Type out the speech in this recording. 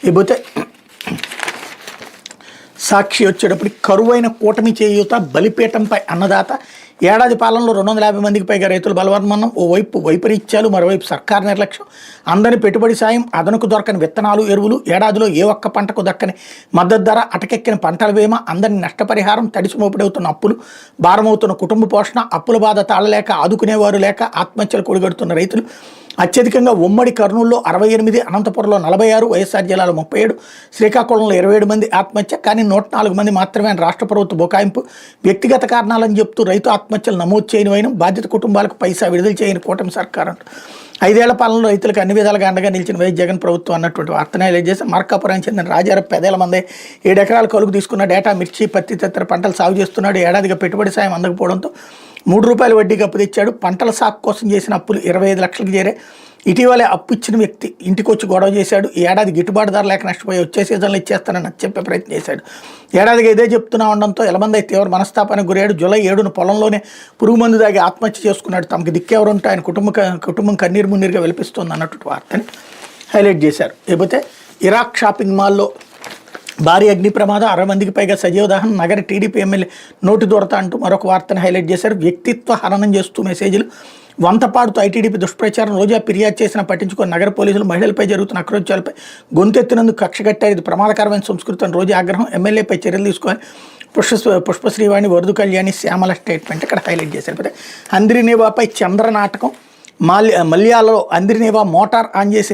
లేకపోతే సాక్షి వచ్చేటప్పటికి కరువైన కూటమి చేయూత బలిపీఠంపై అన్నదాత ఏడాది పాలనలో 250 మందికి పైగా రైతులు బలవర్మనం. ఓవైపు వైపరీత్యాలు, మరోవైపు సర్కారు నిర్లక్ష్యం, అందని పెట్టుబడి సాయం, అదనకు దొరకని విత్తనాలు, ఎరువులు, ఏడాదిలో ఏ ఒక్క పంటకు దక్కని మద్దతు ధర, అటకెక్కిన పంటల బీమా, అందరిని నష్టపరిహారం, తడిసి మోపిడవుతున్న అప్పులు, భారమవుతున్న కుటుంబ పోషణ, అప్పుల బాధ తాళలేక ఆదుకునేవారు లేక ఆత్మహత్యలు కూడిగడుతున్న రైతులు, అత్యధికంగా ఉమ్మడి కర్నూలులో 68, అనంతపురంలో 46, వైఎస్ఆర్ జిల్లాలో 37, శ్రీకాకుళంలో 27 మంది ఆత్మహత్య. కానీ 104 మంది మాత్రమే రాష్ట్ర ప్రభుత్వ బుకాయింపు. వ్యక్తిగత కారణాలని చెప్తూ రైతు ఆత్మహత్యలు నమోదు చేయని వైనం, బాధిత కుటుంబాలకు పైసా విడుదల చేయని కూటమి సర్కారు అంటూ 5 ఏళ్ల పాలనలో రైతులకు అన్ని విధాలుగా అండగా నిలిచిన వైఎస్ జగన్ ప్రభుత్వం అన్నటువంటి వార్తను హైలైట్ చేసి, మార్కాపురం చెందిన రాజారావు 10 మంది 7 ఎకరాల కలుగు తీసుకున్న డేటా మిర్చి, పత్తి తదితర పంటలు సాగు చేస్తున్నాడు. ఏడాదిగా పెట్టుబడి సాయం అందకపోవడంతో ₹3 వడ్డీకి అప్పు తెచ్చాడు. పంటల సాగు కోసం చేసిన అప్పులు 25 లక్షలకు చేరే. ఇటీవలే అప్పు ఇచ్చిన వ్యక్తి ఇంటికి వచ్చి గొడవ చేశాడు. ఈ ఏడాది గిట్టుబాటు ధర లేక నష్టపోయి వచ్చే సీజన్లో ఇచ్చేస్తానని చెప్పే ప్రయత్నం చేశాడు. ఏడాదిగా ఇదే చెప్తున్నా ఉండడంతో ఎలమంది తీవ్ర మనస్తాపానికి గురయ్యాడు. జూలై 7న పొలంలోనే పురుగు మందు దాగి ఆత్మహత్య చేసుకున్నాడు. తమకు దిక్కెవరుంటే ఆయన కుటుంబం కన్నీరు మున్నీరుగా వెలిపిస్తోంది అన్నట్టు వార్తని హైలైట్ చేశారు. లేకపోతే ఇరాక్ షాపింగ్ మాల్లో భారీ అగ్ని ప్రమాదం, 60 మందికి పైగా సజీవ దహనం, నగర టీడీపీ ఎమ్మెల్యే నోటి దూరత అంటూ మరొక వార్తను హైలైట్ చేశారు. వ్యక్తిత్వ హననం చేస్తూ మెసేజ్లు, వంతపాడుతూ ఐటీడీపీ దుష్ప్రచారం, రోజా ఫిర్యాదు చేసినా పట్టించుకొని నగర పోలీసులు మహిళలపై జరుగుతున్న అక్రత్యాలపై గొంతెత్తినందుకు కక్ష కట్టారు. ఇది ప్రమాదకరమైన సంస్కృతి అని రోజా ఆగ్రహం, ఎమ్మెల్యేపై చర్యలు తీసుకొని పుష్పశ్రీవాణి, వరదు కళ్యాణి, శ్యామల స్టేట్మెంట్ ఇక్కడ హైలైట్ చేశారు. అంద్రినేవాపై చంద్ర నాటకం, మల్యాలలో అంద్రినేవా మోటార్ ఆన్ చేసి